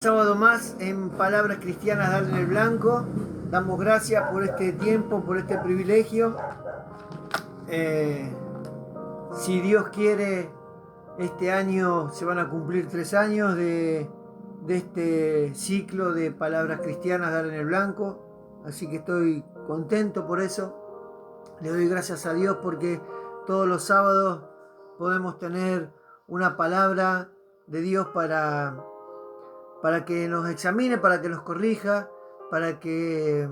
sábado más en Palabras Cristianas, Darle en el Blanco. Damos gracias por este tiempo, por este privilegio. Si Dios quiere, este año se van a cumplir 3 años de este ciclo de Palabras Cristianas, Darle en el Blanco. Así que estoy contento por eso. Le doy gracias a Dios porque todos los sábados podemos tener una palabra de Dios para que nos examine, para que nos corrija, para que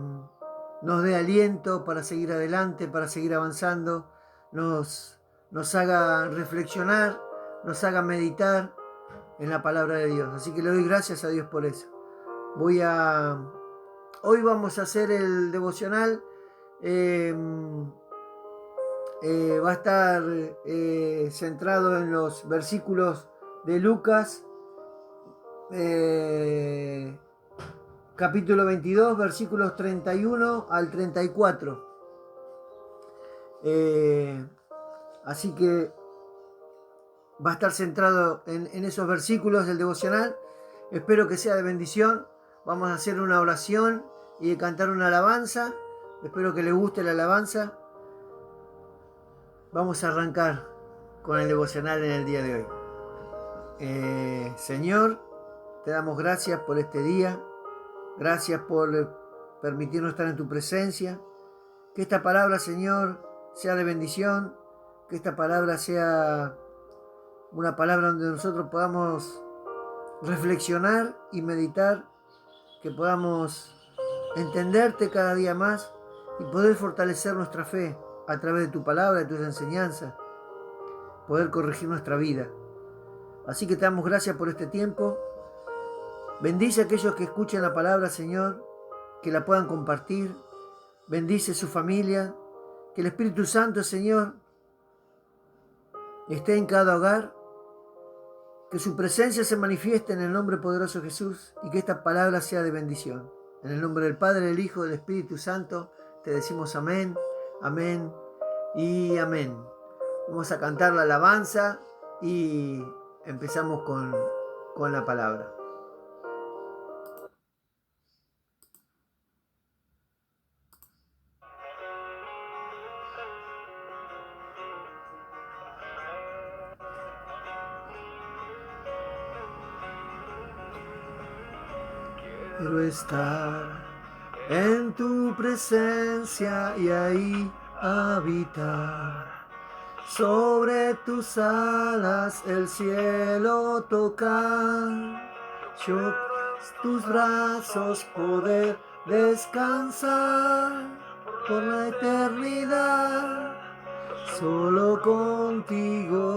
nos dé aliento para seguir adelante, para seguir avanzando, nos haga reflexionar, nos haga meditar en la palabra de Dios. Así que le doy gracias a Dios por eso. Hoy vamos a hacer el devocional. Va a estar centrado en los versículos de Lucas, capítulo 22, versículos 31 al 34. Así que va a estar centrado en esos versículos del devocional. Espero que sea de bendición. Vamos a hacer una oración y cantar una alabanza. Espero que les guste la alabanza. Vamos a arrancar con el devocional en el día de hoy. Señor, te damos gracias por este día. Gracias por permitirnos estar en tu presencia. Que esta palabra, Señor, sea de bendición. Que esta palabra sea una palabra donde nosotros podamos reflexionar y meditar. Que podamos entenderte cada día más y poder fortalecer nuestra fe a través de tu palabra, de tus enseñanzas. Poder corregir nuestra vida. Así que te damos gracias por este tiempo. Bendice a aquellos que escuchen la palabra, Señor, que la puedan compartir. Bendice su familia. Que el Espíritu Santo, Señor, esté en cada hogar. Que su presencia se manifieste en el nombre poderoso de Jesús y que esta palabra sea de bendición. En el nombre del Padre, del Hijo y del Espíritu Santo, te decimos amén, amén y amén. Vamos a cantar la alabanza y empezamos con la palabra. Quiero estar en tu presencia y ahí habitar. Sobre tus alas el cielo tocar. Yo tus brazos poder descansar por la eternidad. Solo contigo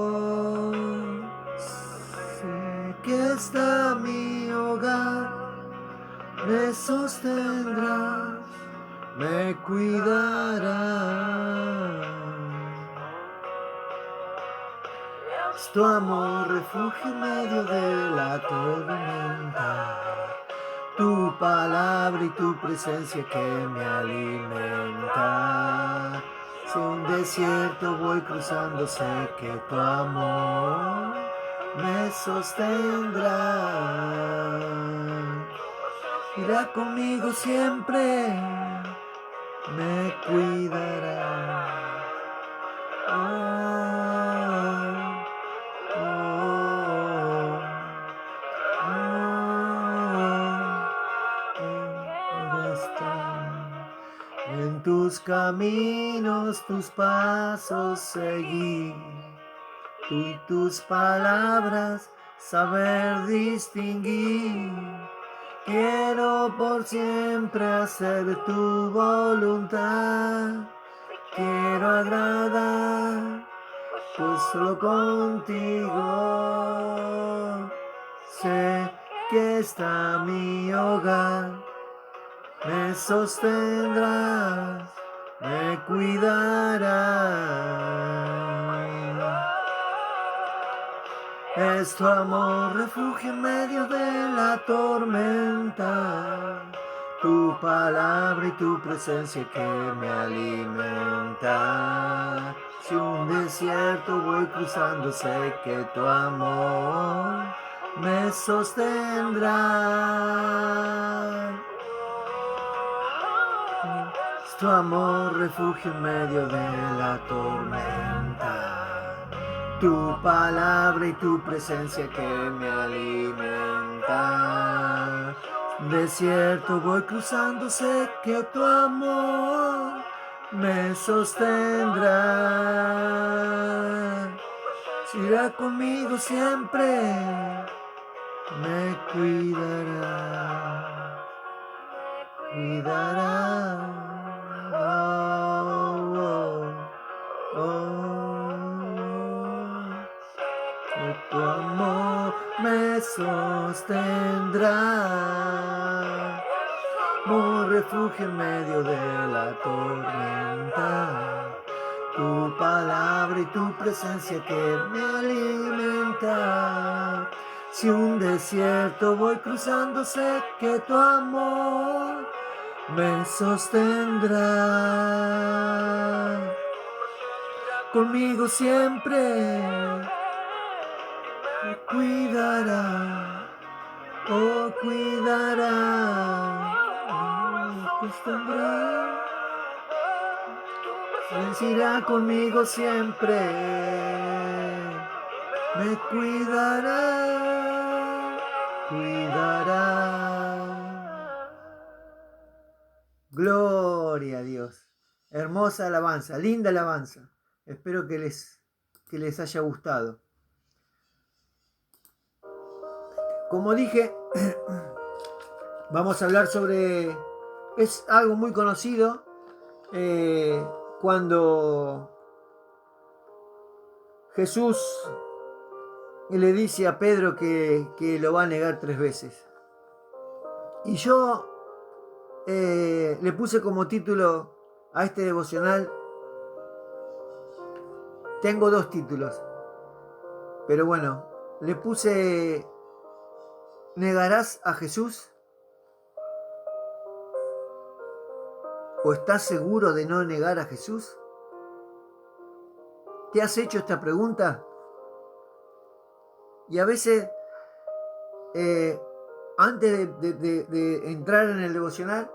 sé que está mi hogar. Me sostendrás, me cuidarás. Es tu amor refugio en medio de la tormenta. Tu palabra y tu presencia que me alimenta. Si un desierto voy cruzando, sé que tu amor me sostendrá. Irá conmigo siempre, me cuidará. En tus caminos, tus pasos seguir, tú y tus palabras saber distinguir. Quiero por siempre hacer tu voluntad. Quiero agradar, pues solo contigo sé que está mi hogar. Me sostendrás, me cuidarás. Es tu amor refugio en medio de la tormenta. Tu palabra y tu presencia que me alimenta. Si un desierto voy cruzando, sé que tu amor me sostendrá. tu amor refugio en medio de la tormenta, tu palabra y tu presencia que me alimenta. Desierto voy cruzando, sé que tu amor me sostendrá. Si irá conmigo siempre, me cuidará, cuidará. Oh, que tu amor me sostendrá, un refugio en medio de la tormenta, tu palabra y tu presencia que me alimenta. Si un desierto voy cruzando, sé que tu amor me sostendrá. Conmigo siempre me cuidará, oh cuidará, me acostumbrará, vencirá conmigo siempre, me cuidará, cuidará. Gloria a Dios. Hermosa alabanza, linda alabanza. Espero que les haya gustado. Como dije, vamos a hablar sobre... Es algo muy conocido cuando Jesús le dice a Pedro que lo va a negar 3 veces. Y yo le puse como título a este devocional, tengo 2 títulos, pero bueno, le puse ¿negarás a Jesús? ¿O estás seguro de no negar a Jesús? ¿Te has hecho esta pregunta? Y a veces, antes de entrar en el devocional,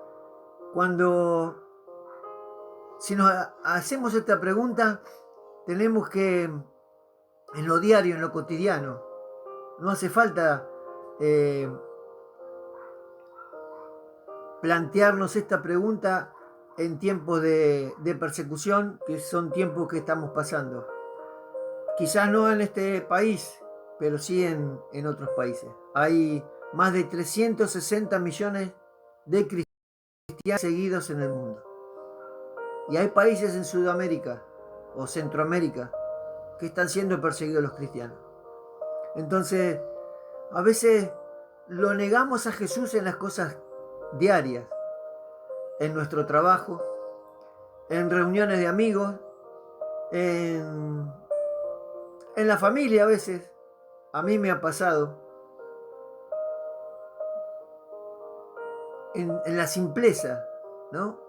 si nos hacemos esta pregunta, tenemos que, en lo diario, en lo cotidiano, no hace falta plantearnos esta pregunta en tiempos de persecución, que son tiempos que estamos pasando. Quizás no en este país, pero sí en otros países. Hay más de 360 millones de cristianos seguidos en el mundo. Y hay países en Sudamérica o Centroamérica que están siendo perseguidos los cristianos. Entonces, a veces lo negamos a Jesús en las cosas diarias, en nuestro trabajo, en reuniones de amigos, en la familia a veces. A mí me ha pasado. En la simpleza, ¿no?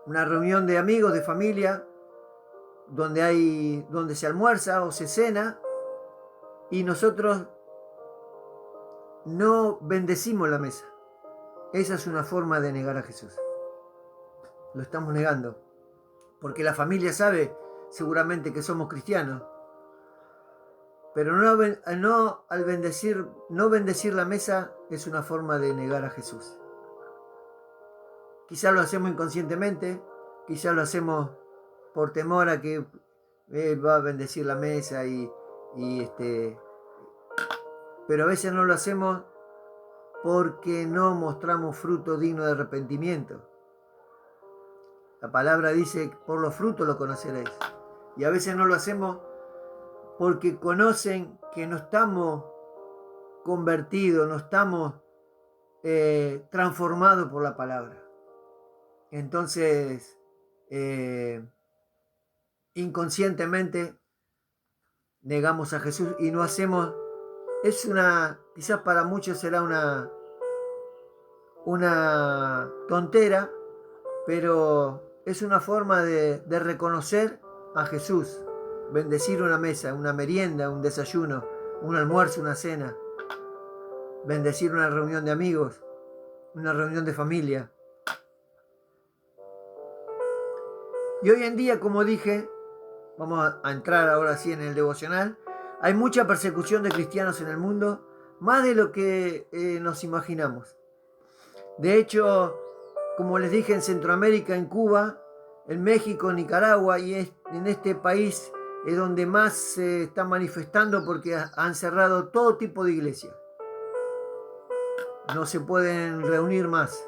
Una reunión de amigos, de familia, donde se almuerza o se cena y nosotros no bendecimos la mesa. Esa es una forma de negar a Jesús. Lo estamos negando. Porque la familia sabe seguramente que somos cristianos. Pero no bendecir la mesa es una forma de negar a Jesús. Quizás lo hacemos inconscientemente, quizás lo hacemos por temor a que Él va a bendecir la mesa pero a veces no lo hacemos porque no mostramos fruto digno de arrepentimiento. La palabra dice, por los frutos lo conoceréis. Y a veces no lo hacemos porque conocen que no estamos convertidos, no estamos transformados por la palabra. Entonces, inconscientemente negamos a Jesús y no hacemos, quizás para muchos será una tontera, pero es una forma de reconocer a Jesús, bendecir una mesa, una merienda, un desayuno, un almuerzo, una cena, bendecir una reunión de amigos, una reunión de familia. Y hoy en día, como dije, vamos a entrar ahora sí en el devocional, hay mucha persecución de cristianos en el mundo, más de lo que nos imaginamos. De hecho, como les dije, en Centroamérica, en Cuba, en México, en Nicaragua y en este país es donde más se está manifestando porque han cerrado todo tipo de iglesias. No se pueden reunir más.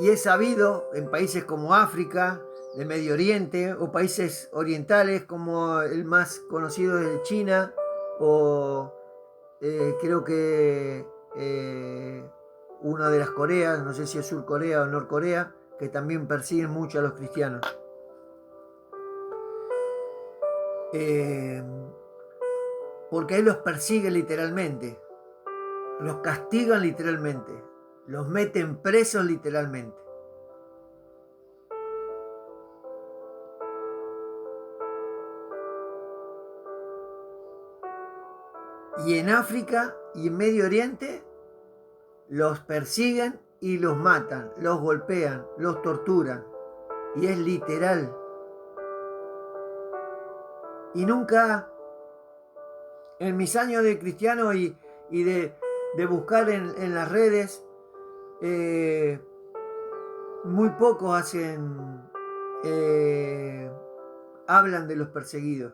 Y es sabido en países como África, el Medio Oriente o países orientales como el más conocido es China o creo que una de las Coreas, no sé si es Sur Corea o Norcorea, que también persiguen mucho a los cristianos. Porque ahí los persiguen literalmente, los castigan literalmente, los meten presos literalmente. Y en África y en Medio Oriente los persiguen y los matan, los golpean, los torturan. Y es literal. Y nunca, en mis años de cristiano y de buscar en las redes, muy pocos hablan de los perseguidos.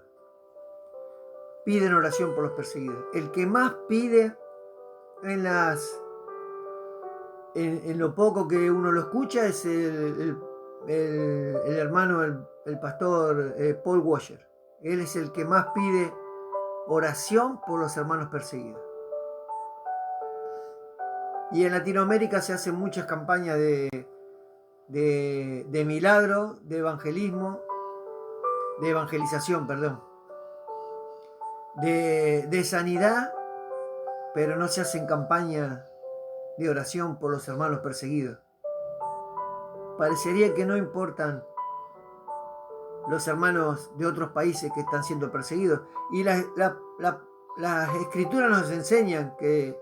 Piden oración por los perseguidos. El que más pide en lo poco que uno lo escucha es el hermano, el pastor Paul Washer. Él es el que más pide oración por los hermanos perseguidos. Y en Latinoamérica se hacen muchas campañas de milagro, de evangelización, de sanidad, pero no se hacen campañas de oración por los hermanos perseguidos. Parecería que no importan los hermanos de otros países que están siendo perseguidos. Y las escrituras nos enseñan que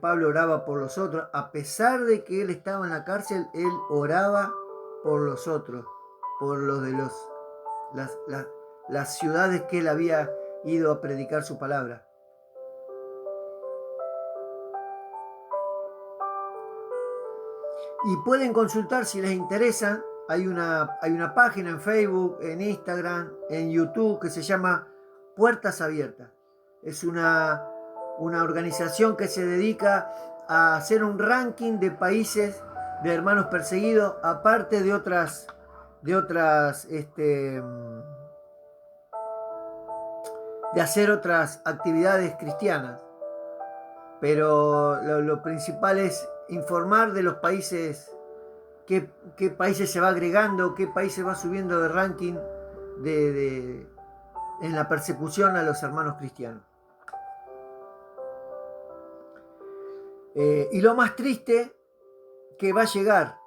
Pablo oraba por los otros. A pesar de que él estaba en la cárcel, él oraba por los otros, por los de las ciudades que él había ido a predicar su palabra. Y pueden consultar si les interesa. Hay una página en Facebook, en Instagram, en YouTube que se llama Puertas Abiertas. Es una organización que se dedica a hacer un ranking de países de hermanos perseguidos, aparte de otras de hacer otras actividades cristianas. Pero lo principal es informar de los países, qué países se va agregando, qué países va subiendo de ranking en la persecución a los hermanos cristianos. Y lo más triste, que va a llegar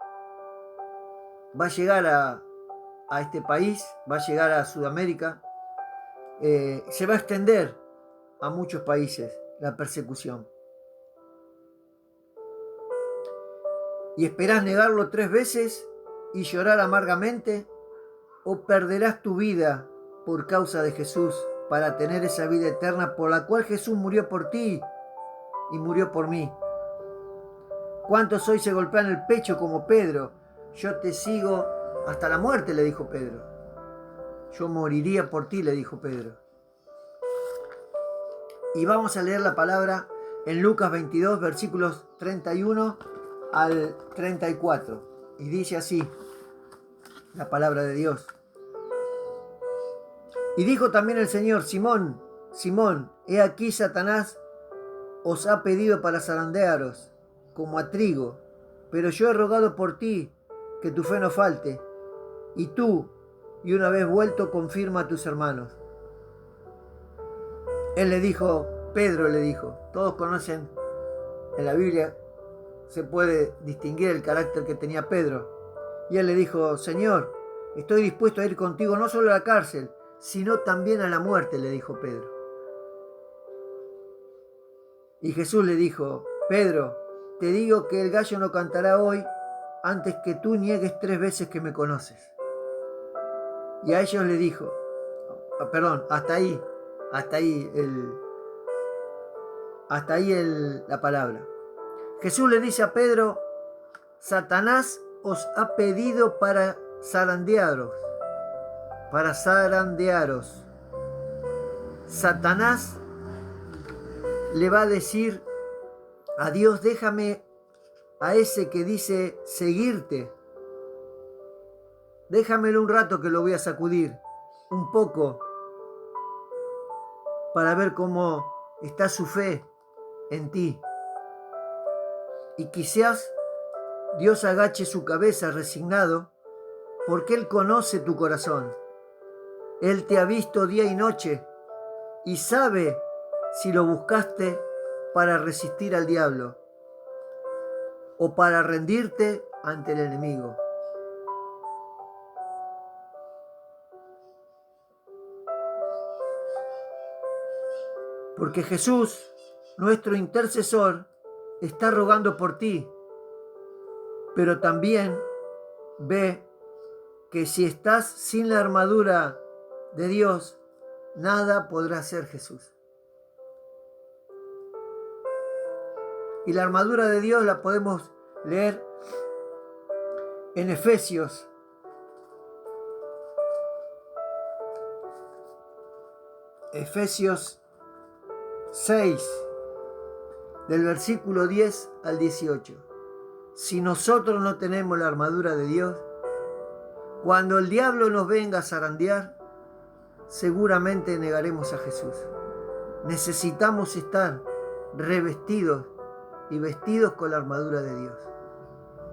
a este país, va a llegar a Sudamérica, se va a extender a muchos países la persecución. ¿Y esperás negarlo 3 veces y llorar amargamente? ¿O perderás tu vida por causa de Jesús para tener esa vida eterna por la cual Jesús murió por ti y murió por mí? ¿Cuántos hoy se golpean el pecho como Pedro? Yo te sigo hasta la muerte, le dijo Pedro. Yo moriría por ti, le dijo Pedro. Y vamos a leer la palabra en Lucas 22, versículos 31 al 34. Y dice así la palabra de Dios. Y dijo también el Señor: Simón, Simón, he aquí Satanás os ha pedido para zarandearos como a trigo, pero yo he rogado por ti que tu fe no falte, y tú, y una vez vuelto, confirma a tus hermanos. Él le dijo, Pedro le dijo, todos conocen en la Biblia, se puede distinguir el carácter que tenía Pedro. Y él le dijo, Señor, estoy dispuesto a ir contigo no solo a la cárcel, sino también a la muerte, le dijo Pedro. Y Jesús le dijo, Pedro, te digo que el gallo no cantará hoy antes que tú niegues 3 veces que me conoces. Y a ellos le dijo, perdón, hasta ahí la palabra. Jesús le dice a Pedro, Satanás os ha pedido para zarandearos. Satanás le va a decir a Dios, déjame a ese que dice seguirte. Déjamelo un rato que lo voy a sacudir un poco para ver cómo está su fe en ti. Y quizás Dios agache su cabeza resignado porque Él conoce tu corazón. Él te ha visto día y noche y sabe si lo buscaste para resistir al diablo o para rendirte ante el enemigo. Porque Jesús, nuestro intercesor, está rogando por ti, pero también ve que si estás sin la armadura de Dios, nada podrá hacer Jesús. Y la armadura de Dios la podemos leer en Efesios. Efesios 6, del versículo 10 al 18. Si nosotros no tenemos la armadura de Dios, cuando el diablo nos venga a zarandear, seguramente negaremos a Jesús. Necesitamos estar revestidos y vestidos con la armadura de Dios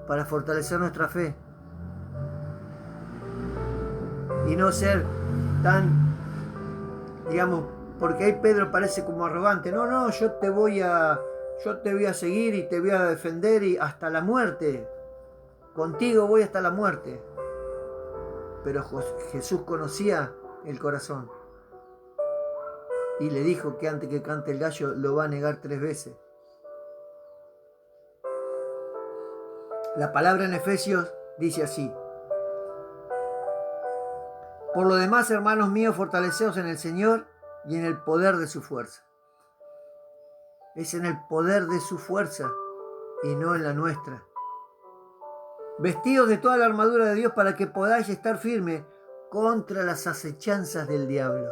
para fortalecer nuestra fe y no ser tan, digamos, porque ahí Pedro parece como arrogante. No, yo te voy a seguir y te voy a defender y hasta la muerte. Contigo voy hasta la muerte. Pero Jesús conocía el corazón y le dijo que antes que cante el gallo lo va a negar 3 veces. La palabra en Efesios dice así: por lo demás, hermanos míos, fortaleceos en el Señor y en el poder de su fuerza. Es en el poder de su fuerza y no en la nuestra. Vestidos de toda la armadura de Dios para que podáis estar firmes contra las acechanzas del diablo.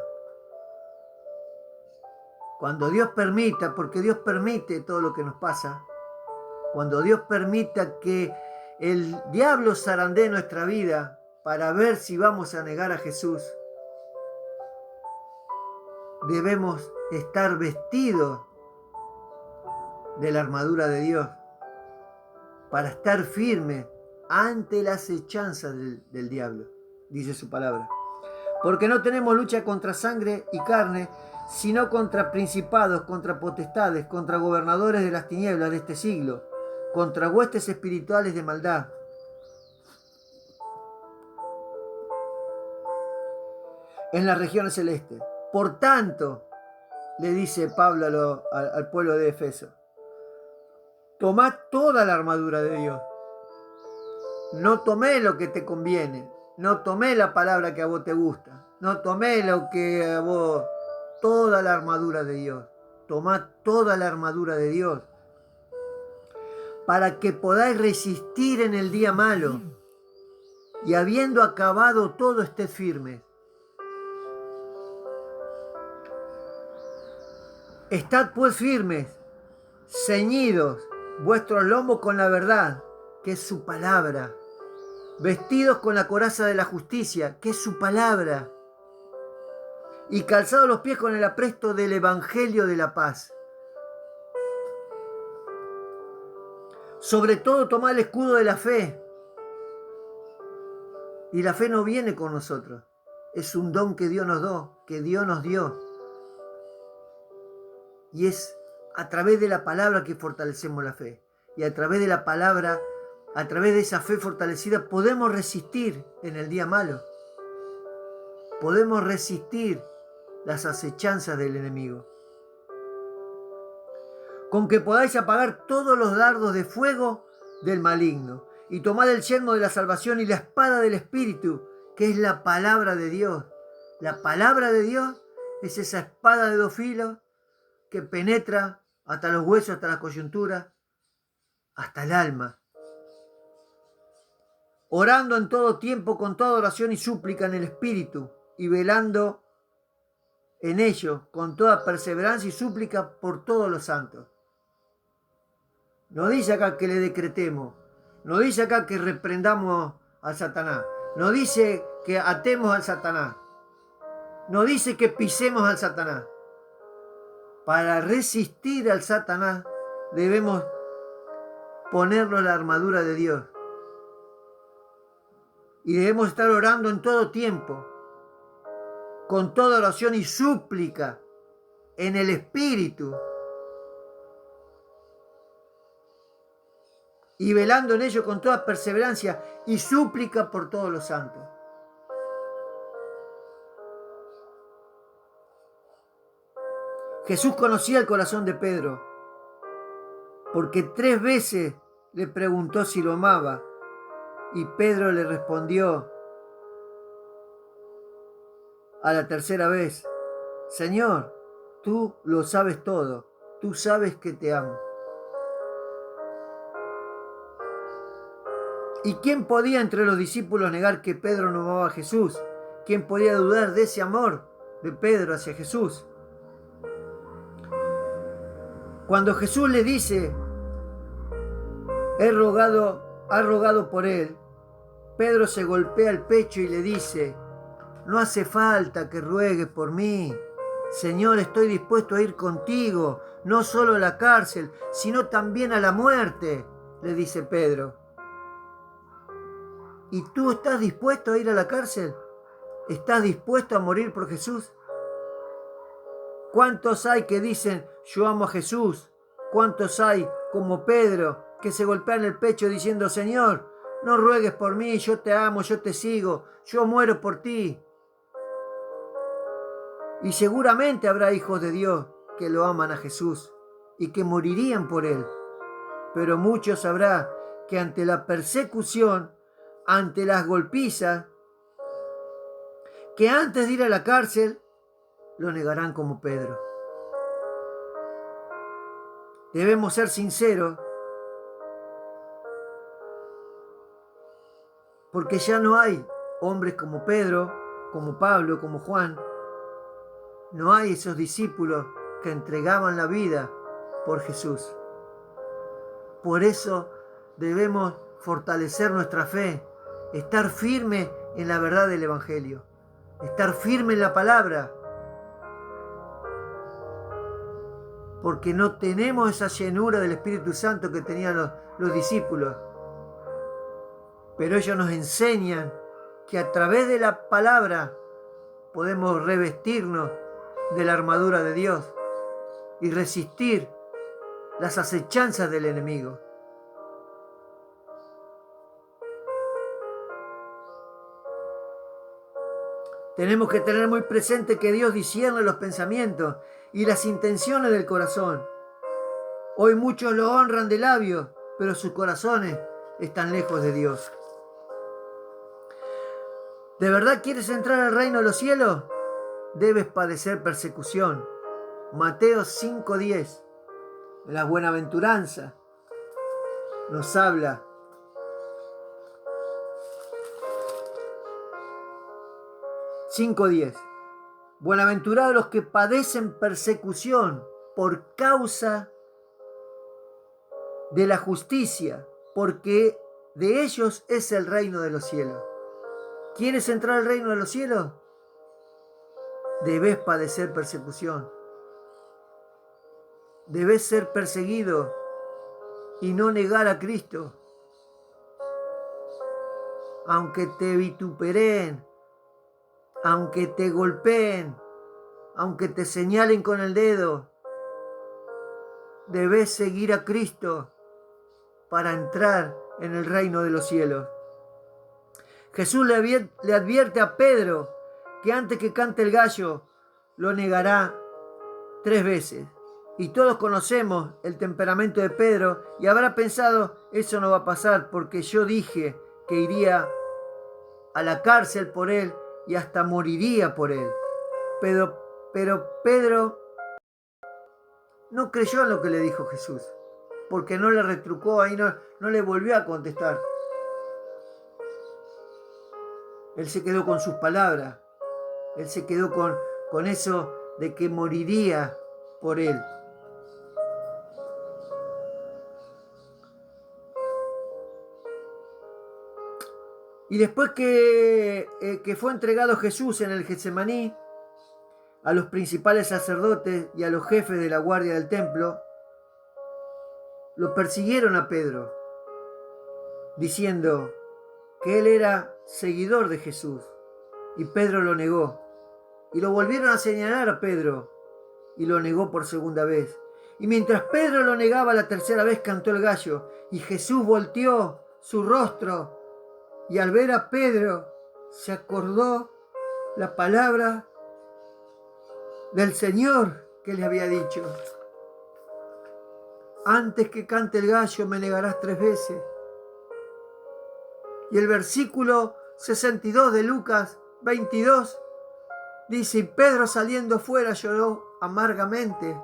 Cuando Dios permita, porque Dios permite todo lo que nos pasa, cuando Dios permita que el diablo zarandee nuestra vida para ver si vamos a negar a Jesús, debemos estar vestidos de la armadura de Dios para estar firmes ante las acechanzas del diablo, dice su palabra. Porque no tenemos lucha contra sangre y carne, sino contra principados, contra potestades, contra gobernadores de las tinieblas de este siglo, contra huestes espirituales de maldad. En las regiones celestes. Por tanto, le dice Pablo al pueblo de Efeso, tomad toda la armadura de Dios. No tomé lo que te conviene, no tomé la palabra que a vos te gusta, no tomé lo que a vos, toda la armadura de Dios. Tomad toda la armadura de Dios para que podáis resistir en el día malo y habiendo acabado todo estés firmes. Estad pues firmes, ceñidos vuestros lomos con la verdad, que es su palabra, vestidos con la coraza de la justicia, que es su palabra, y calzados los pies con el apresto del evangelio de la paz. Sobre todo tomad el escudo de la fe. Y la fe no viene con nosotros, es un don que Dios nos dio. Y es a través de la palabra que fortalecemos la fe. Y a través de la palabra, a través de esa fe fortalecida, podemos resistir en el día malo. Podemos resistir las acechanzas del enemigo. Con que podáis apagar todos los dardos de fuego del maligno. y tomad el yelmo de la salvación y la espada del Espíritu, que es la palabra de Dios. La palabra de Dios es esa espada de dos filos que penetra hasta los huesos, hasta la coyuntura, hasta el alma. Orando en todo tiempo con toda oración y súplica en el Espíritu, y velando en ello con toda perseverancia y súplica por todos los santos. No dice acá que le decretemos, no dice acá que reprendamos al Satanás, no dice que atemos al Satanás, no dice que pisemos al Satanás. Para resistir al Satanás debemos ponernos la armadura de Dios. Y debemos estar orando en todo tiempo, con toda oración y súplica en el Espíritu, y velando en ello con toda perseverancia y súplica por todos los santos. Jesús conocía el corazón de Pedro, porque 3 veces le preguntó si lo amaba, y Pedro le respondió a la 3ª vez: Señor, tú lo sabes todo, tú sabes que te amo. ¿Y quién podía entre los discípulos negar que Pedro no amaba a Jesús? ¿Quién podía dudar de ese amor de Pedro hacia Jesús? Cuando Jesús le dice, ha rogado por él, Pedro se golpea el pecho y le dice: no hace falta que ruegues por mí. Señor, estoy dispuesto a ir contigo, no solo a la cárcel, sino también a la muerte, le dice Pedro. ¿Y tú estás dispuesto a ir a la cárcel? ¿Estás dispuesto a morir por Jesús? ¿Cuántos hay que dicen yo amo a Jesús? ¿Cuántos hay como Pedro que se golpean el pecho diciendo: Señor, no ruegues por mí, yo te amo, yo te sigo, yo muero por ti? Y seguramente habrá hijos de Dios que lo aman a Jesús y que morirían por él. Pero muchos habrá que ante la persecución, ante las golpizas, que antes de ir a la cárcel, lo negarán como Pedro. Debemos ser sinceros, porque ya no hay hombres como Pedro, como Pablo, como Juan. No hay esos discípulos que entregaban la vida por Jesús. Por eso debemos fortalecer nuestra fe, estar firme en la verdad del Evangelio, estar firme en la palabra, porque no tenemos esa llenura del Espíritu Santo que tenían los discípulos. Pero ellos nos enseñan que a través de la palabra podemos revestirnos de la armadura de Dios y resistir las acechanzas del enemigo. Tenemos que tener muy presente que Dios discierne los pensamientos y las intenciones del corazón. Hoy muchos lo honran de labios, pero sus corazones están lejos de Dios. ¿De verdad quieres entrar al reino de los cielos? Debes padecer persecución. Mateo 5:10, la buenaventuranza, nos habla Buenaventurados los que padecen persecución por causa de la justicia, porque de ellos es el reino de los cielos. ¿Quieres entrar al reino de los cielos? Debes padecer persecución. Debes ser perseguido y no negar a Cristo. Aunque te vituperen, aunque te golpeen, aunque te señalen con el dedo, debes seguir a Cristo para entrar en el reino de los cielos. Jesús le advierte a Pedro que antes que cante el gallo lo negará 3 veces. Y todos conocemos el temperamento de Pedro y habrá pensado, eso no va a pasar porque yo dije que iría a la cárcel por él y hasta moriría por él. Pero Pedro no creyó en lo que le dijo Jesús, porque no le retrucó, ahí no le volvió a contestar. Él se quedó con sus palabras, él se quedó con eso de que moriría por él. Y después que fue entregado Jesús en el Getsemaní a los principales sacerdotes y a los jefes de la guardia del templo, lo persiguieron a Pedro, diciendo que él era seguidor de Jesús. Y Pedro lo negó. Y lo volvieron a señalar a Pedro y lo negó por segunda vez. Y mientras Pedro lo negaba la tercera vez, cantó el gallo y Jesús volteó su rostro y al ver a Pedro se acordó la palabra del Señor que le había dicho: antes que cante el gallo me negarás 3 veces. Y el versículo 62 de Lucas 22 dice: y Pedro saliendo fuera lloró amargamente.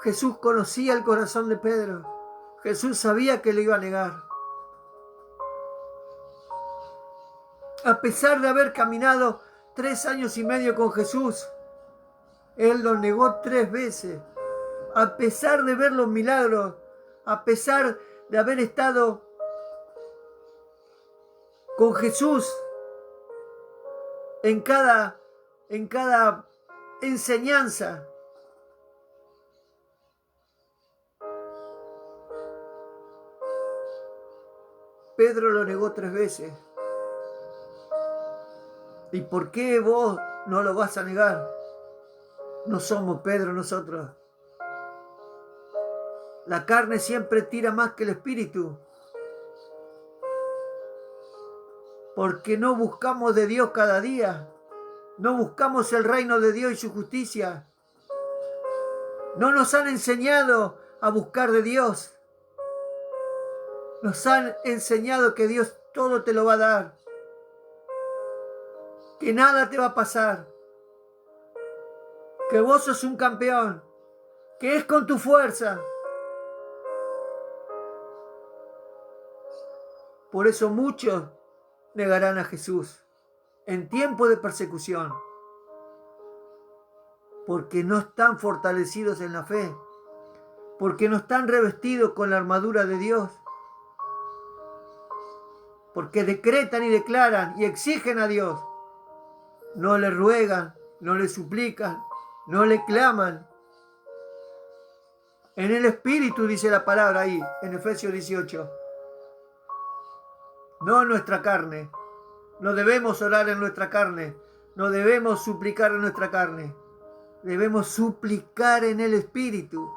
Jesús conocía el corazón de Pedro. Jesús sabía que le iba a negar. A pesar de haber caminado 3 años y medio con Jesús, él lo negó 3 veces. A pesar de ver los milagros, a pesar de haber estado con Jesús en cada enseñanza, Pedro lo negó 3 veces. ¿Y por qué vos no lo vas a negar? No somos Pedro nosotros. La carne siempre tira más que el espíritu. Porque no buscamos de Dios cada día. No buscamos el reino de Dios y su justicia. No nos han enseñado a buscar de Dios. Nos han enseñado que Dios todo te lo va a dar. Que nada te va a pasar. Que vos sos un campeón. Que es con tu fuerza. Por eso muchos negarán a Jesús en tiempo de persecución. Porque no están fortalecidos en la fe. Porque no están revestidos con la armadura de Dios. Porque decretan y declaran y exigen a Dios. No le ruegan, no le suplican, no le claman. En el Espíritu dice la palabra ahí, en Efesios 18. No en nuestra carne. No debemos orar en nuestra carne. No debemos suplicar en nuestra carne. Debemos suplicar en el Espíritu.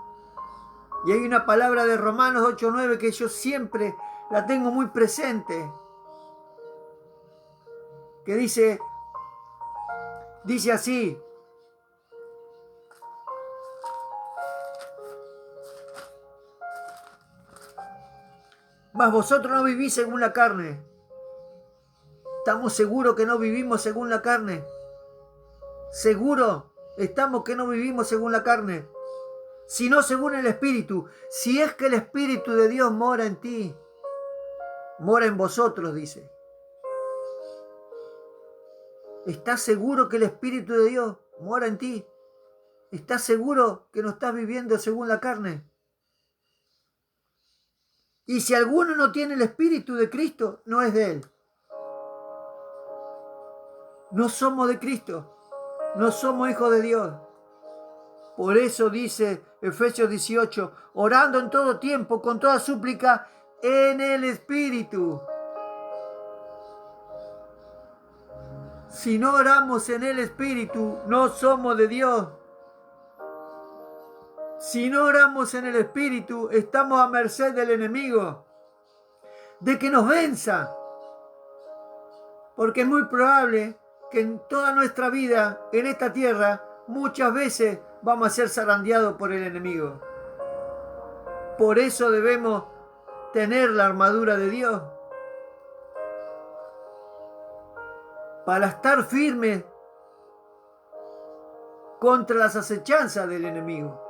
Y hay una palabra de Romanos 8:9 que yo siempre la tengo muy presente. Que dice así: mas vosotros no vivís según la carne. ¿Estamos seguros que no vivimos según la carne? ¿Seguro estamos que no vivimos según la carne? Sino según el Espíritu. Si es que el Espíritu de Dios mora en ti, mora en vosotros, dice. ¿Estás seguro que el Espíritu de Dios mora en ti? ¿Estás seguro que no estás viviendo según la carne? Y si alguno no tiene el Espíritu de Cristo, no es de Él. No somos de Cristo. No somos hijos de Dios. Por eso dice Efesios 18, orando en todo tiempo, con toda súplica, en el Espíritu. Si no oramos en el Espíritu, no somos de Dios. Si no oramos en el Espíritu, estamos a merced del enemigo, de que nos venza. Porque es muy probable que en toda nuestra vida, en esta tierra, muchas veces vamos a ser zarandeados por el enemigo. Por eso debemos tener la armadura de Dios, para estar firmes contra las acechanzas del enemigo.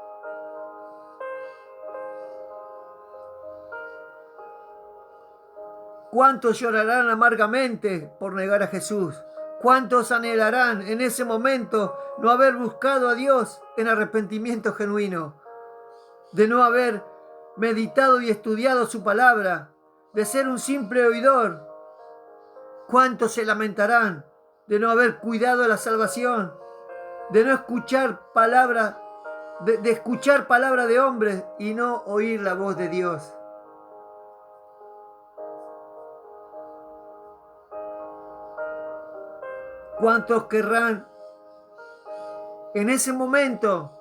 ¿Cuántos llorarán amargamente por negar a Jesús? ¿Cuántos anhelarán en ese momento no haber buscado a Dios en arrepentimiento genuino? De no haber meditado y estudiado su palabra, de ser un simple oidor. ¿Cuántos se lamentarán de no haber cuidado la salvación, de no escuchar palabra, de escuchar palabra de hombres y no oír la voz de Dios? ¿Cuántos querrán en ese momento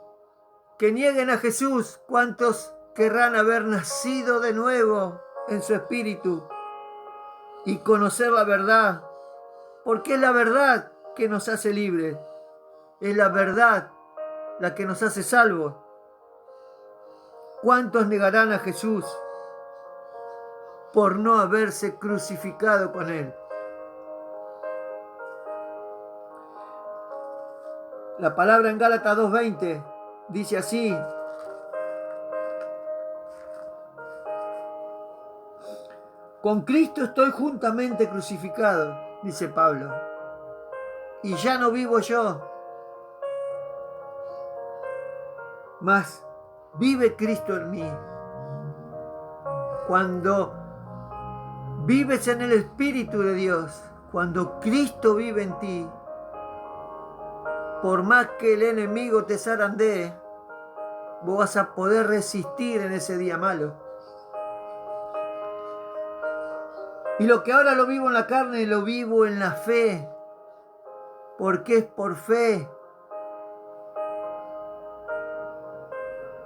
que nieguen a Jesús? ¿Cuántos querrán haber nacido de nuevo en su espíritu y conocer la verdad? Porque es la verdad que nos hace libres. Es la verdad la que nos hace salvos. ¿Cuántos negarán a Jesús por no haberse crucificado con Él? La palabra en Gálatas 2:20 dice así: con Cristo estoy juntamente crucificado, dice Pablo, y ya no vivo yo, mas vive Cristo en mí. Cuando vives en el Espíritu de Dios, cuando Cristo vive en ti, por más que el enemigo te zarandee, vos vas a poder resistir en ese día malo. Y lo que ahora lo vivo en la carne, lo vivo en la fe, porque es por fe.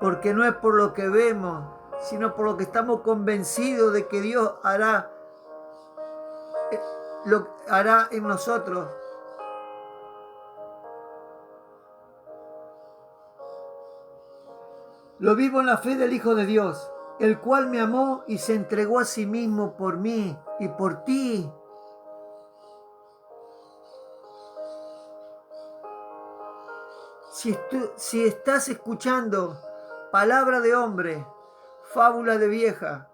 Porque no es por lo que vemos, sino por lo que estamos convencidos de que Dios hará en nosotros. Lo vivo en la fe del Hijo de Dios, el cual me amó y se entregó a sí mismo por mí y por ti. Si estás escuchando palabra de hombre, fábula de vieja,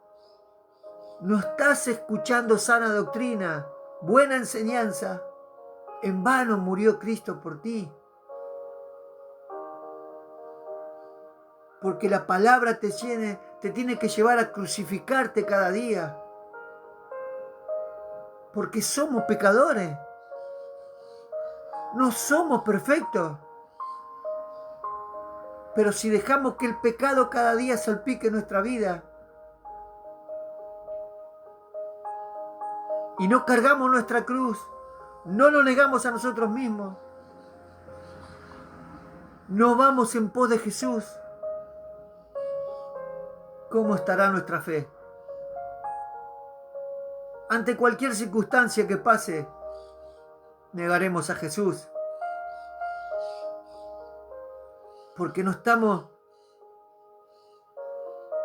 no estás escuchando sana doctrina, buena enseñanza, en vano murió Cristo por ti. Porque la palabra te tiene que llevar a crucificarte cada día. Porque somos pecadores. No somos perfectos. Pero si dejamos que el pecado cada día salpique nuestra vida y no cargamos nuestra cruz, no lo negamos a nosotros mismos, no vamos en pos de Jesús, ¿cómo estará nuestra fe? Ante cualquier circunstancia que pase, negaremos a Jesús. Porque no estamos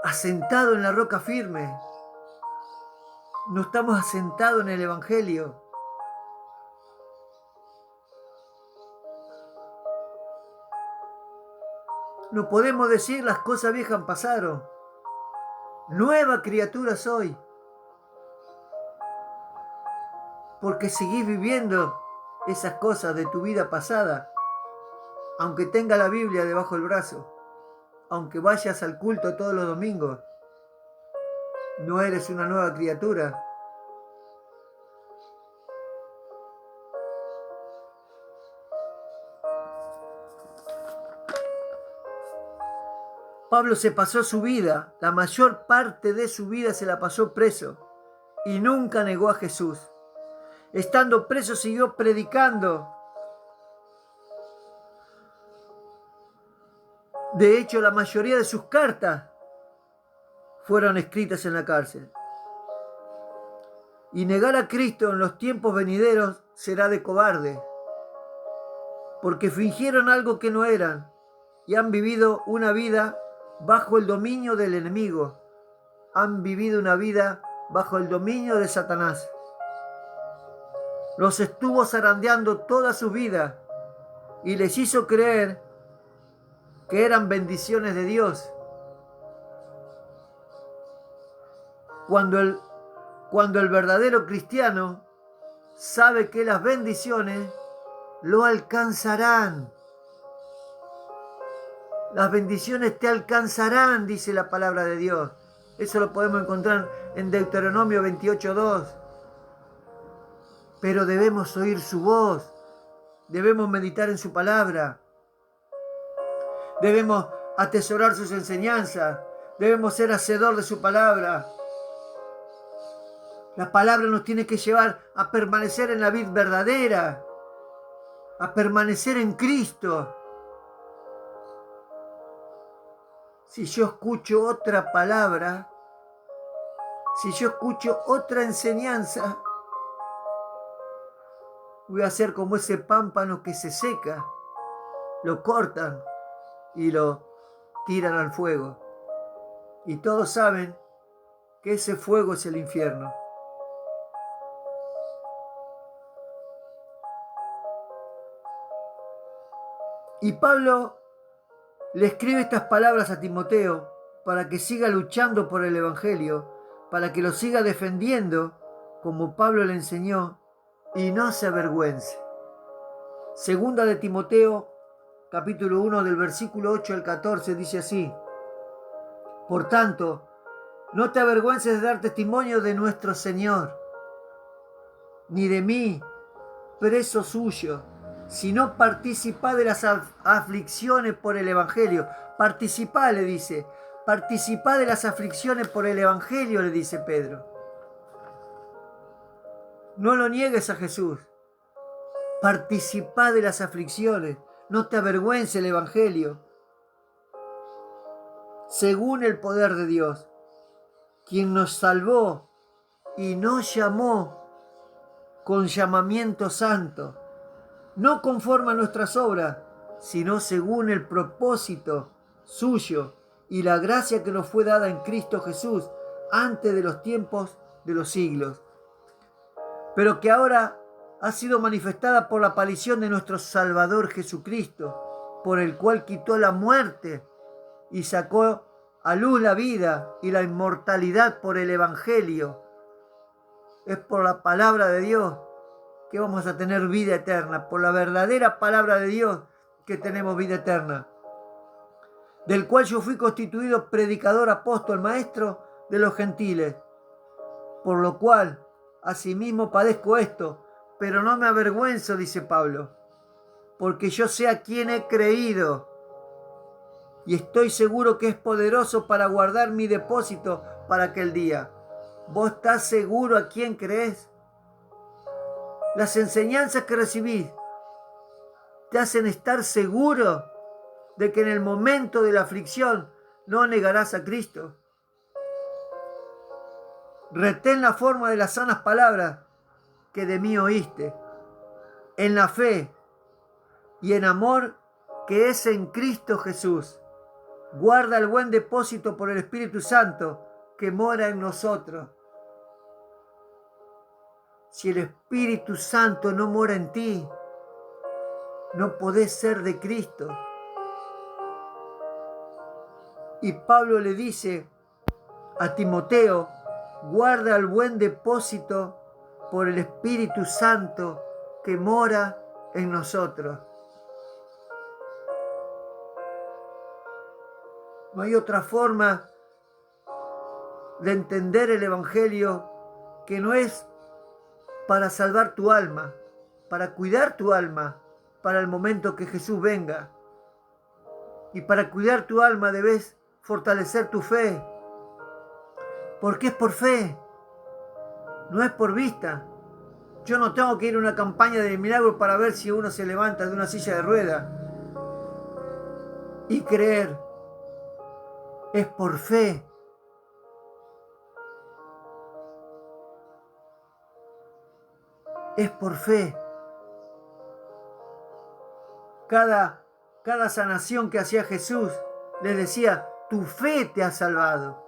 asentados en la roca firme. No estamos asentados en el Evangelio. No podemos decir las cosas viejas pasaron. Nueva criatura soy. Porque seguís viviendo esas cosas de tu vida pasada. Aunque tenga la Biblia debajo del brazo, aunque vayas al culto todos los domingos, no eres una nueva criatura. Pablo se pasó su vida, la mayor parte de su vida se la pasó preso y nunca negó a Jesús. Estando preso siguió predicando. De hecho, la mayoría de sus cartas fueron escritas en la cárcel. Y negar a Cristo en los tiempos venideros será de cobarde, porque fingieron algo que no eran y han vivido una vida bajo el dominio del enemigo. Han vivido una vida bajo el dominio de Satanás. Los estuvo zarandeando toda su vida y les hizo creer que eran bendiciones de Dios. Cuando el verdadero cristiano sabe que las bendiciones lo alcanzarán. Las bendiciones te alcanzarán, dice la palabra de Dios. Eso lo podemos encontrar en Deuteronomio 28:2. Pero debemos oír su voz, debemos meditar en su palabra, debemos atesorar sus enseñanzas, debemos ser hacedor de su palabra. La palabra nos tiene que llevar a permanecer en la vid verdadera, a permanecer en Cristo. Si yo escucho otra palabra, si yo escucho otra enseñanza, voy a ser como ese pámpano que se seca, lo cortan y lo tiran al fuego. Y todos saben que ese fuego es el infierno. Y Pablo le escribe estas palabras a Timoteo para que siga luchando por el Evangelio, para que lo siga defendiendo como Pablo le enseñó y no se avergüence. Segunda de Timoteo, capítulo 1, del versículo 8 al 14, dice así: Por tanto, no te avergüences de dar testimonio de nuestro Señor, ni de mí, preso suyo, sino participá de las aflicciones por el Evangelio. Participá, le dice. Participá de las aflicciones por el Evangelio, le dice Pedro. No lo niegues a Jesús. Participá de las aflicciones. No te avergüences el Evangelio. Según el poder de Dios, quien nos salvó y nos llamó con llamamiento santo, no conforme a nuestras obras, sino según el propósito suyo y la gracia que nos fue dada en Cristo Jesús antes de los tiempos de los siglos, pero que ahora ha sido manifestada por la aparición de nuestro Salvador Jesucristo, por el cual quitó la muerte y sacó a luz la vida y la inmortalidad por el Evangelio. Es por la palabra de Dios que vamos a tener vida eterna, por la verdadera palabra de Dios que tenemos vida eterna, del cual yo fui constituido predicador, apóstol, maestro de los gentiles, por lo cual asimismo padezco esto, pero no me avergüenzo, dice Pablo, porque yo sé a quién he creído y estoy seguro que es poderoso para guardar mi depósito para aquel día. ¿Vos estás seguro a quién crees? Las enseñanzas que recibís te hacen estar seguro de que en el momento de la aflicción no negarás a Cristo. Retén la forma de las sanas palabras que de mí oíste, en la fe y en amor que es en Cristo Jesús. Guarda el buen depósito por el Espíritu Santo que mora en nosotros. Si el Espíritu Santo no mora en ti, no podés ser de Cristo. Y Pablo le dice a Timoteo: guarda el buen depósito por el Espíritu Santo que mora en nosotros. No hay otra forma de entender el Evangelio que no es para salvar tu alma, para cuidar tu alma para el momento que Jesús venga. Y para cuidar tu alma debes fortalecer tu fe, porque es por fe, no es por vista. Yo no tengo que ir a una campaña de milagros para ver si uno se levanta de una silla de ruedas y creer. Es por fe. Es por fe. cada sanación que hacía Jesús, les decía, tu fe te ha salvado.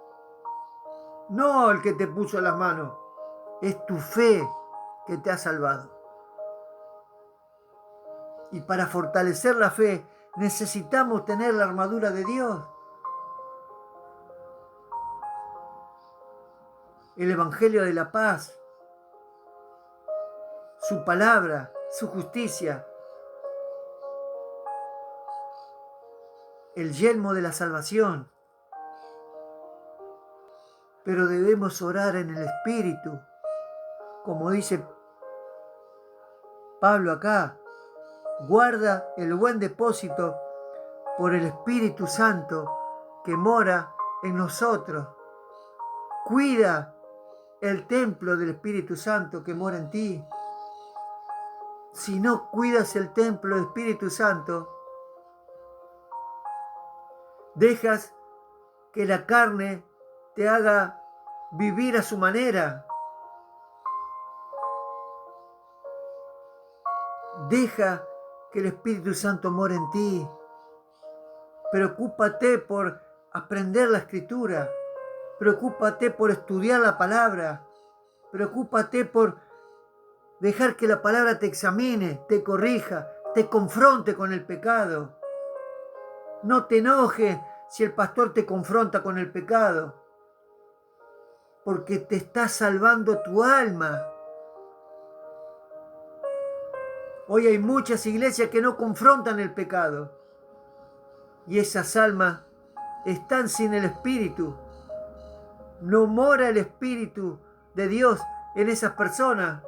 No el que te puso las manos, es tu fe que te ha salvado. Y para fortalecer la fe necesitamos tener la armadura de Dios. El Evangelio de la paz, su palabra, su justicia, el yelmo de la salvación. Pero debemos orar en el Espíritu, como dice Pablo acá, guarda el buen depósito por el Espíritu Santo que mora en nosotros. Cuida el templo del Espíritu Santo que mora en ti. Si no cuidas el templo del Espíritu Santo, dejas que la carne te haga vivir a su manera. Deja que el Espíritu Santo more en ti. Preocúpate por aprender la Escritura. Preocúpate por estudiar la palabra. Preocúpate por dejar que la palabra te examine, te corrija, te confronte con el pecado. No te enojes si el pastor te confronta con el pecado, porque te está salvando tu alma. Hoy hay muchas iglesias que no confrontan el pecado y esas almas están sin el Espíritu. No mora el Espíritu de Dios en esas personas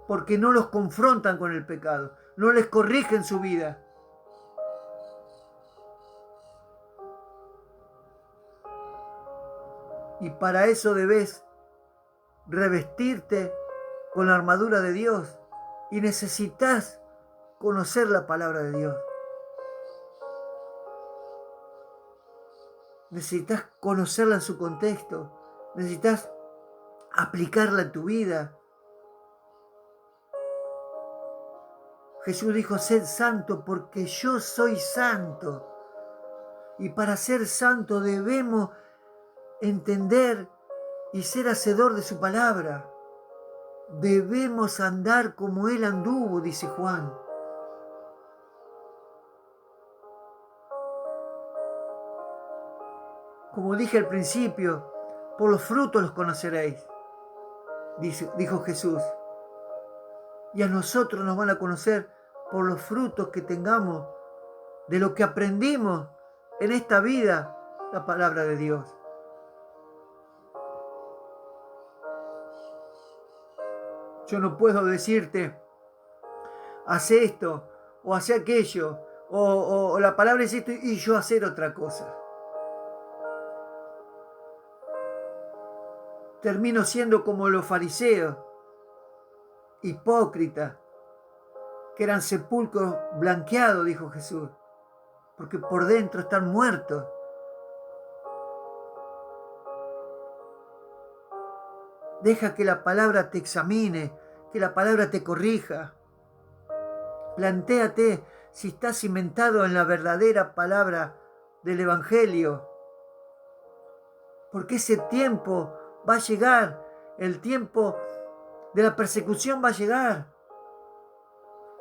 porque no los confrontan con el pecado, no les corrigen su vida. Y para eso debes revestirte con la armadura de Dios y necesitas conocer la palabra de Dios. Necesitas conocerla en su contexto, necesitas aplicarla en tu vida. Jesús dijo, sed santo porque yo soy santo. Y para ser santo debemos entender y ser hacedor de su palabra. Debemos andar como Él anduvo, dice Juan. Como dije al principio, por los frutos los conoceréis, dijo Jesús. Y a nosotros nos van a conocer por los frutos que tengamos de lo que aprendimos en esta vida, la palabra de Dios. Yo no puedo decirte, hace esto, o hace aquello, o la palabra es esto, y yo hacer otra cosa. Termino siendo como los fariseos, hipócritas, que eran sepulcros blanqueados, dijo Jesús, porque por dentro están muertos. Deja que la palabra te examine, que la palabra te corrija. Plantéate si estás cimentado en la verdadera palabra del Evangelio. Porque ese tiempo va a llegar, el tiempo de la persecución va a llegar.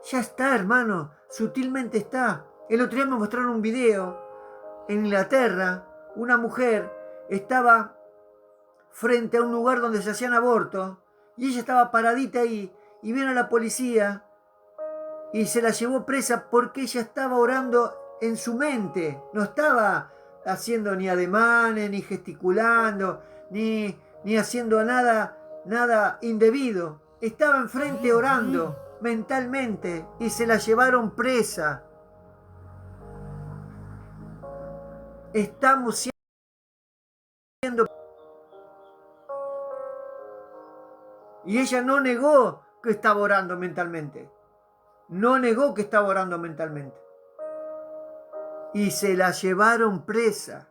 Ya está, hermano, sutilmente está. El otro día me mostraron un video en Inglaterra, una mujer estaba frente a un lugar donde se hacían abortos y ella estaba paradita ahí y vino la policía y se la llevó presa porque ella estaba orando en su mente, no estaba haciendo ni ademanes, ni gesticulando, ni haciendo nada indebido. Estaba enfrente orando mentalmente y se la llevaron presa. Estamos siendo... Y ella no negó que estaba orando mentalmente. No negó que estaba orando mentalmente. Y se la llevaron presa.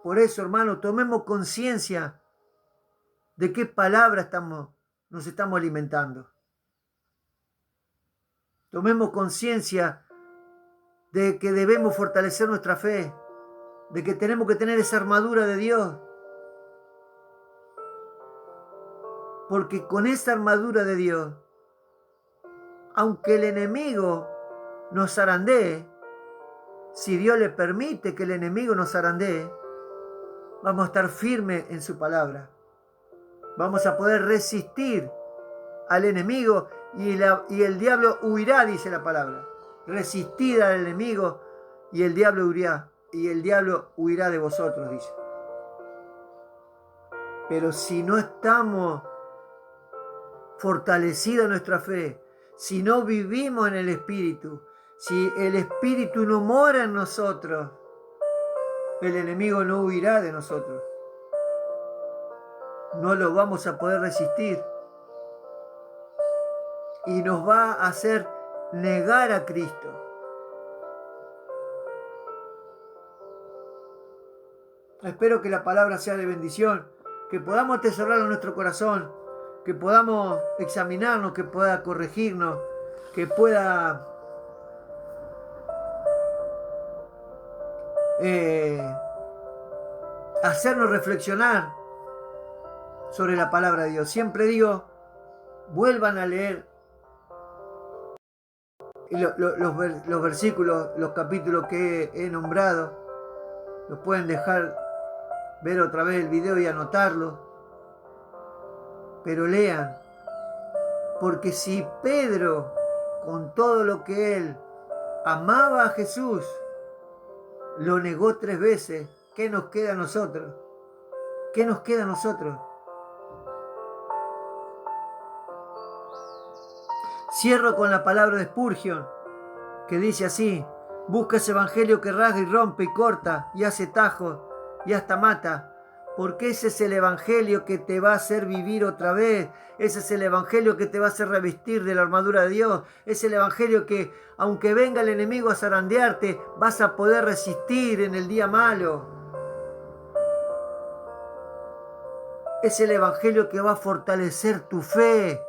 Por eso, hermano, tomemos conciencia de qué palabra estamos nos estamos alimentando. Tomemos conciencia de que debemos fortalecer nuestra fe, de que tenemos que tener esa armadura de Dios, porque con esa armadura de Dios, aunque el enemigo nos zarandee, si Dios le permite que el enemigo nos zarandee, vamos a estar firmes en su palabra. Vamos a poder resistir al enemigo y el diablo huirá, dice la palabra. Resistid al enemigo y el diablo huirá de vosotros, dice. Pero si no estamos fortalecidos en nuestra fe, si no vivimos en el Espíritu, si el Espíritu no mora en nosotros, el enemigo no huirá de nosotros. No lo vamos a poder resistir. Y nos va a hacer negar a Cristo. Espero que la palabra sea de bendición, que podamos atesorarla en nuestro corazón, que podamos examinarnos, que pueda corregirnos, que pueda hacernos reflexionar sobre la palabra de Dios. Siempre digo, vuelvan a leer los versículos, los capítulos que he nombrado. Los pueden dejar ver otra vez el video y anotarlo. Pero lean. Porque si Pedro, con todo lo que él amaba a Jesús, lo negó 3 veces, ¿qué nos queda a nosotros? ¿Qué nos queda a nosotros? Cierro con la palabra de Spurgeon, que dice así: busca ese evangelio que rasga y rompe y corta y hace tajos y hasta mata, porque ese es el evangelio que te va a hacer vivir otra vez. Ese es el evangelio que te va a hacer revestir de la armadura de Dios. Es el evangelio que, aunque venga el enemigo a zarandearte, vas a poder resistir en el día malo. Es el evangelio que va a fortalecer tu fe.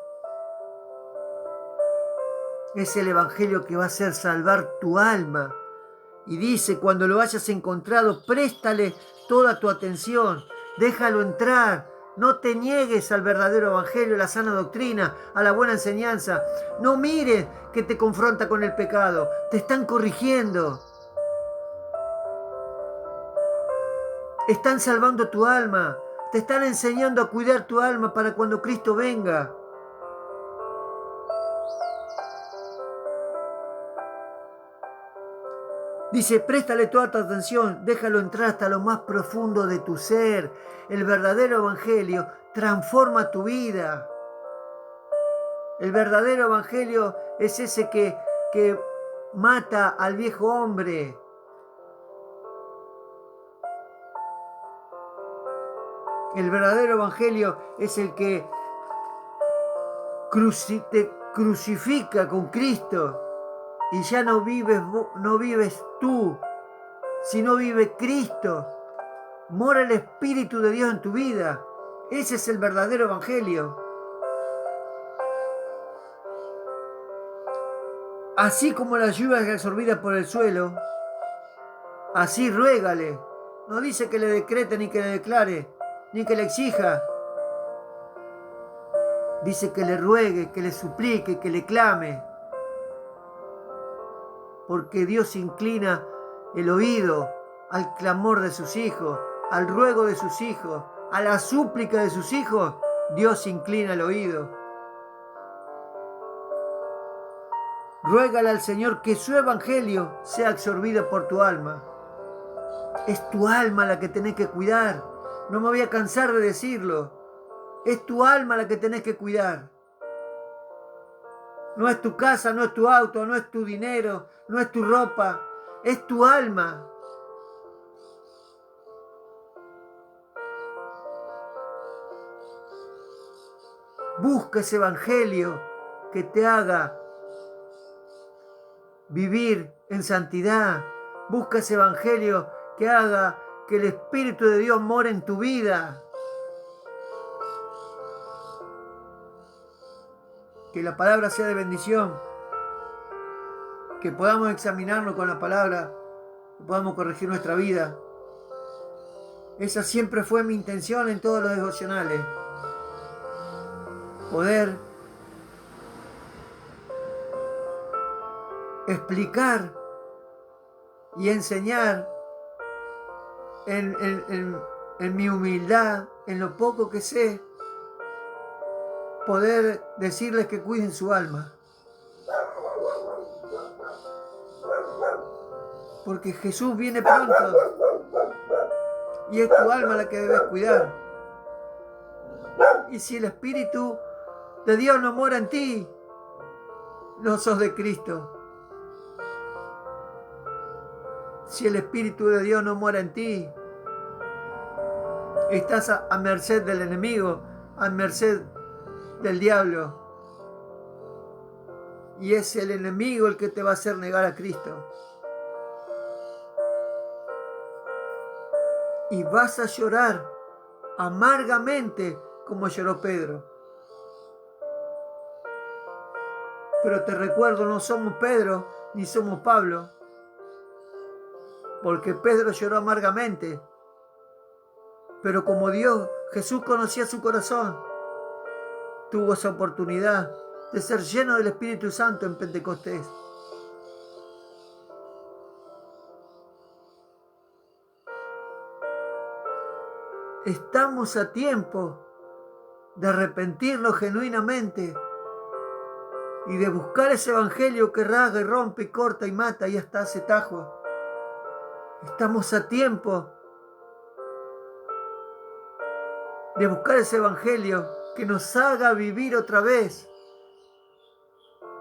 Es el evangelio que va a hacer salvar tu alma. Y dice, cuando lo hayas encontrado, préstale toda tu atención. Déjalo entrar. No te niegues al verdadero evangelio, a la sana doctrina, a la buena enseñanza. No mires que te confronta con el pecado. Te están corrigiendo. Están salvando tu alma. Te están enseñando a cuidar tu alma para cuando Cristo venga. Dice, préstale toda tu atención, déjalo entrar hasta lo más profundo de tu ser. El verdadero evangelio transforma tu vida. El verdadero evangelio es ese que mata al viejo hombre. El verdadero evangelio es el que te crucifica con Cristo. Y ya no vives tú, sino vive Cristo. Mora el Espíritu de Dios en tu vida. Ese es el verdadero evangelio. Así como la lluvia es absorbida por el suelo, así ruégale. No dice que le decrete, ni que le declare, ni que le exija. Dice que le ruegue, que le suplique, que le clame. Porque Dios inclina el oído al clamor de sus hijos, al ruego de sus hijos, a la súplica de sus hijos. Dios inclina el oído. Ruégale al Señor que su evangelio sea absorbido por tu alma. Es tu alma la que tenés que cuidar. No me voy a cansar de decirlo. Es tu alma la que tenés que cuidar. No es tu casa, no es tu auto, no es tu dinero, no es tu ropa. Es tu alma. Busca ese evangelio que te haga vivir en santidad. Busca ese evangelio que haga que el Espíritu de Dios more en tu vida. Que la palabra sea de bendición. Que podamos examinarnos con la palabra. Que podamos corregir nuestra vida. Esa siempre fue mi intención en todos los devocionales. Poder explicar y enseñar en mi humildad, en lo poco que sé, poder decirles que cuiden su alma. Porque Jesús viene pronto y es tu alma la que debes cuidar. Y si el Espíritu de Dios no mora en ti, no sos de Cristo. Si el Espíritu de Dios no mora en ti, estás a merced del enemigo, a merced del diablo. Y es el enemigo el que te va a hacer negar a Cristo. Y vas a llorar amargamente como lloró Pedro. Pero te recuerdo, no somos Pedro ni somos Pablo. Porque Pedro lloró amargamente. Pero como Jesús conocía su corazón, tuvo esa oportunidad de ser lleno del Espíritu Santo en Pentecostés. Estamos a tiempo de arrepentirnos genuinamente y de buscar ese evangelio que rasga y rompe y corta y mata y hasta hace tajo. Estamos a tiempo de buscar ese evangelio que nos haga vivir otra vez.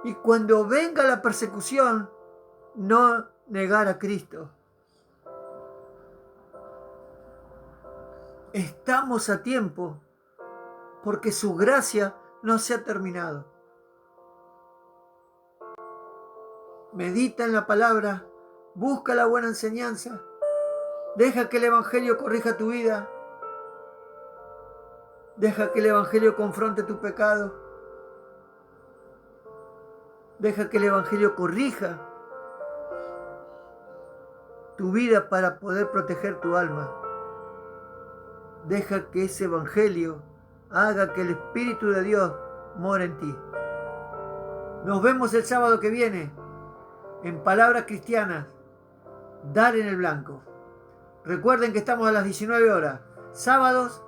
Y cuando venga la persecución, no negar a Cristo. Estamos a tiempo porque su gracia no se ha terminado. Medita en la palabra, busca la buena enseñanza, deja que el evangelio corrija tu vida, deja que el evangelio confronte tu pecado, deja que el evangelio corrija tu vida para poder proteger tu alma. Deja que ese evangelio haga que el Espíritu de Dios more en ti. Nos vemos el sábado que viene en Palabras Cristianas, Dar en el Blanco. Recuerden que estamos a las 19 horas. Sábados,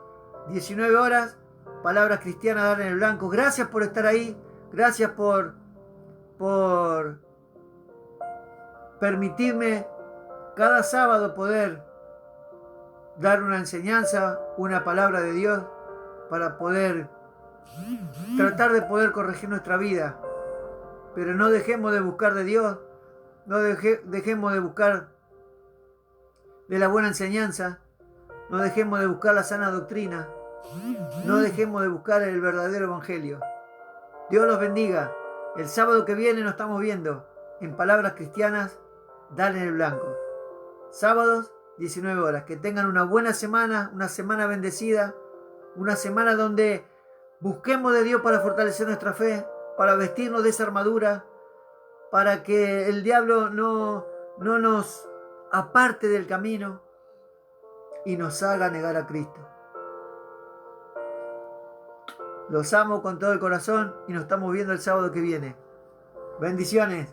19 horas, Palabras Cristianas, Dar en el Blanco. Gracias por estar ahí. Gracias por permitirme cada sábado poder dar una enseñanza, una palabra de Dios para poder tratar de poder corregir nuestra vida. Pero no dejemos de buscar de Dios, no dejemos de buscar de la buena enseñanza, no dejemos de buscar la sana doctrina, no dejemos de buscar el verdadero evangelio. Dios los bendiga. El sábado que viene nos estamos viendo en Palabras Cristianas, Dar en el Blanco. Sábados, 19 horas. Que tengan una buena semana, una semana bendecida, una semana donde busquemos de Dios para fortalecer nuestra fe, para vestirnos de esa armadura, para que el diablo no nos aparte del camino y nos haga negar a Cristo. Los amo con todo el corazón y nos estamos viendo el sábado que viene. Bendiciones.